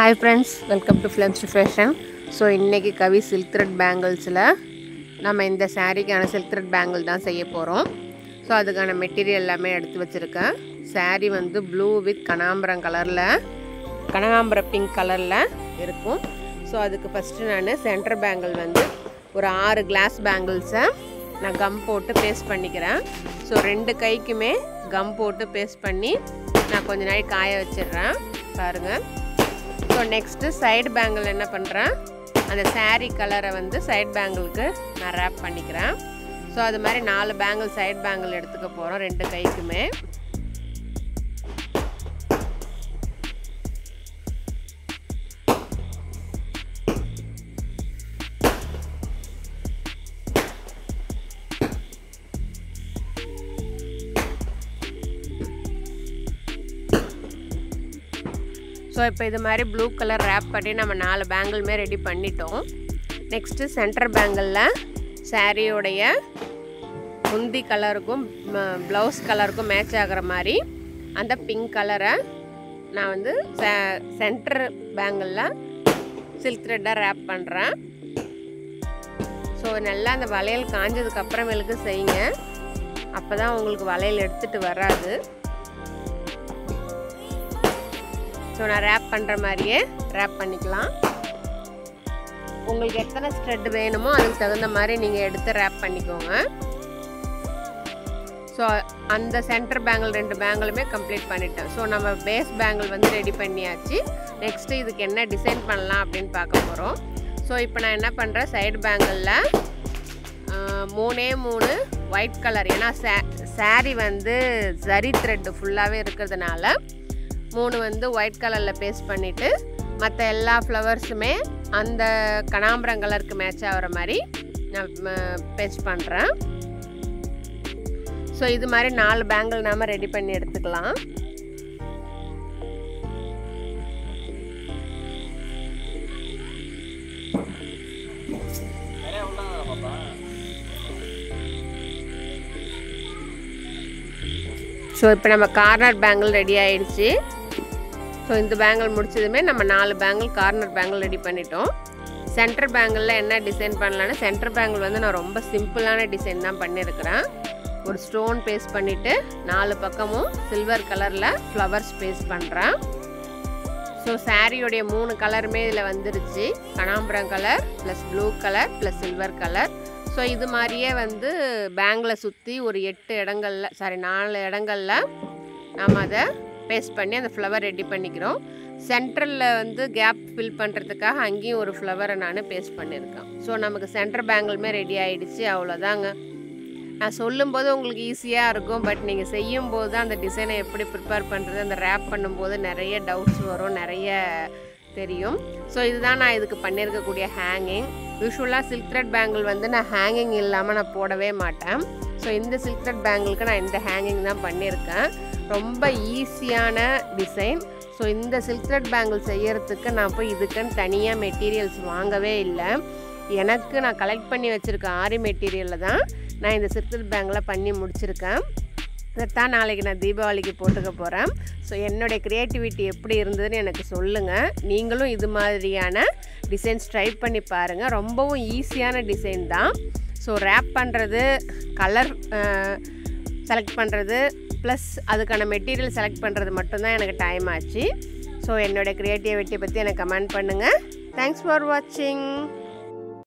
Hi friends, welcome to Films to Fashion. So இன்னைக்கு கவி silk thread bangles-ல நம்ம இந்த சாரிக்கான silk thread bangle தான் செய்ய போறோம். ஸோ அதுக்கான மெட்டீரியல் எல்லாமே எடுத்து வச்சுருக்கேன். சாரி வந்து ப்ளூ வித் கனகாம்பரம் கலரில் கனகாம்பரம் பிங்க் கலரில் இருக்கும். ஸோ அதுக்கு ஃபஸ்ட்டு நான் சென்டர் பேங்கிள் வந்து ஒரு 6 கிளாஸ் பேங்கிள்ஸை நான் கம் போட்டு பேஸ்ட் பண்ணிக்கிறேன். ஸோ 2 கைக்குமே கம் போட்டு பேஸ்ட் பண்ணி நான் கொஞ்ச நாள் காய வச்சிடுறேன் பாருங்கள். ஸோ நெக்ஸ்ட்டு சைடு பேங்கிள் என்ன பண்ணுறேன், அந்த சாரீ கலரை வந்து சைட் பேங்கிளுக்கு நான் ரேப் பண்ணிக்கிறேன். ஸோ அது மாதிரி 4 பேங்கிள் சைட் பேங்கிள் எடுத்துக்க போகிறோம் 2 கைக்குமே. ஸோ இப்போ இது மாதிரி ப்ளூ கலர் ரேப் பண்ணி நம்ம 4 பேங்கிளுமே ரெடி பண்ணிட்டோம். நெக்ஸ்ட்டு சென்டர் பேங்கிளில் சாரியோடைய முந்தி கலருக்கும் ப்ளவுஸ் கலருக்கும் மேட்ச் ஆகிற மாதிரி அந்த பிங்க் கலரை நான் வந்து சென்டர் பேங்கிளில் சில்க் த்ரெட்டாக ரேப் பண்ணுறேன். ஸோ நல்லா அந்த வளையல் காஞ்சதுக்கப்புறமேலுக்கு செய்யுங்க, அப்போ தான் உங்களுக்கு வளையல் எடுத்துகிட்டு வராது. ஸோ நான் ரேப் பண்ணுற மாதிரியே ரேப் பண்ணிக்கலாம். உங்களுக்கு எத்தனை ஸ்ட்ரெட் வேணுமோ அதுக்கு தகுந்த மாதிரி நீங்கள் எடுத்து ரேப் பண்ணிக்கோங்க. ஸோ அந்த சென்டர் பேங்கிள் 2 பேங்கிளுமே கம்ப்ளீட் பண்ணிட்டேன். ஸோ நம்ம பேஸ் பேங்கிள் வந்து ரெடி பண்ணியாச்சு. நெக்ஸ்ட்டு இதுக்கு என்ன டிசைன் பண்ணலாம் அப்படின்னு பார்க்க போகிறோம். ஸோ இப்போ நான் என்ன பண்ணுறேன், சைடு பேங்கிளில் 3 ஒயிட் கலர், ஏன்னா சாரீ வந்து ஜரி த்ரெட்டு ஃபுல்லாகவே இருக்கிறதுனால 3 வந்து ஒயிட் கலரில் பேஸ்ட் பண்ணிவிட்டு மற்ற எல்லா ஃப்ளவர்ஸுமே அந்த கனகாம்பரம் கலருக்கு மேட்ச் ஆகிற மாதிரி நான் பேஸ்ட் பண்ணுறேன். ஸோ இது மாதிரி 4 பேங்கிள் நாம் ரெடி பண்ணி எடுத்துக்கலாம். ஸோ இப்போ நம்ம கார்னர் பேங்கிள் ரெடி ஆகிடுச்சு. ஸோ இந்த பேங்கிள் முடிச்சதுமே நம்ம 4 பேங்கிள் கார்னர் பேங்கிள் ரெடி பண்ணிட்டோம். சென்டர் பேங்கிளில் என்ன டிசைன் பண்ணலான்னு, சென்டர் பேங்கிள் வந்து நான் ரொம்ப சிம்பிளான டிசைன் தான் பண்ணியிருக்கிறேன். ஒரு ஸ்டோன் பேஸ்ட் பண்ணிவிட்டு 4 பக்கமும் சில்வர் கலரில் ஃப்ளவர்ஸ் பேஸ்ட் பண்ணுறேன். ஸோ சாரியோடைய 3 கலருமே இதில் வந்துருச்சு, கனகாம்பரம் colour plus blue colour plus silver colour. So இது மாதிரியே வந்து பேங்கிளை சுற்றி ஒரு 4 இடங்களில் நாம் அதை பேஸ்ட் பண்ணி அந்த ஃப்ளவர் ரெடி பண்ணிக்கிறோம். சென்டரில் வந்து கேப் ஃபில் பண்ணுறதுக்காக அங்கேயும் ஒரு ஃப்ளவரை நான் பேஸ்ட் பண்ணியிருக்கேன். ஸோ நமக்கு சென்டர் பேங்கிளுமே ரெடி ஆகிடுச்சு, அவ்வளோதாங்க. நான் சொல்லும்போது உங்களுக்கு ஈஸியாக இருக்கும், பட் நீங்கள் செய்யும்போது தான் அந்த டிசைனை எப்படி ப்ரிப்பேர் பண்ணுறது, அந்த ரேப் பண்ணும்போது நிறைய டவுட்ஸ் வரும், நிறைய தெரியும். ஸோ இதுதான் நான் இதுக்கு பண்ணியிருக்கக்கூடிய ஹேங்கிங். யூஸ்வலாக சில்க் த்ரெட் பேங்கிள் வந்து நான் ஹேங்கிங் இல்லாமல் நான் போடவே மாட்டேன். ஸோ இந்த சில்க் த்ரெட் பேங்கிளுக்கு நான் இந்த ஹேங்கிங் தான் பண்ணியிருக்கேன். ரொம்ப ஈஸியான டிசைன். ஸோ இந்த சில்க் த்ரெட் பேங்கிள் செய்யறதுக்கு நான் போய் இதுக்குன்னு தனியாக மெட்டீரியல்ஸ் வாங்கவே இல்லை. எனக்கு நான் கலெக்ட் பண்ணி வச்சுருக்க ஆரி மெட்டீரியலில் தான் நான் இந்த சில்க் த்ரெட் பேங்கிளை பண்ணி முடிச்சிருக்கேன். இதைத்தான் நாளைக்கு நான் தீபாவளிக்கு போட்டுக்க போகிறேன். ஸோ என்னுடைய க்ரியேட்டிவிட்டி எப்படி இருந்ததுன்னு எனக்கு சொல்லுங்கள். நீங்களும் இது மாதிரியான டிசைன்ஸ் ட்ரை பண்ணி பாருங்கள். ரொம்பவும் ஈஸியான டிசைன் தான். ஸோ ரேப் பண்ணுறது, கலர் செலக்ட் பண்ணுறது ப்ளஸ் அதுக்கான மெட்டீரியல் செலக்ட் பண்ணுறது மட்டும்தான் எனக்கு டைம் ஆச்சு. ஸோ என்னோடய க்ரியேட்டிவிட்டியை பற்றி எனக்கு கமெண்ட் பண்ணுங்கள். தேங்க்ஸ் ஃபார் வாட்சிங்.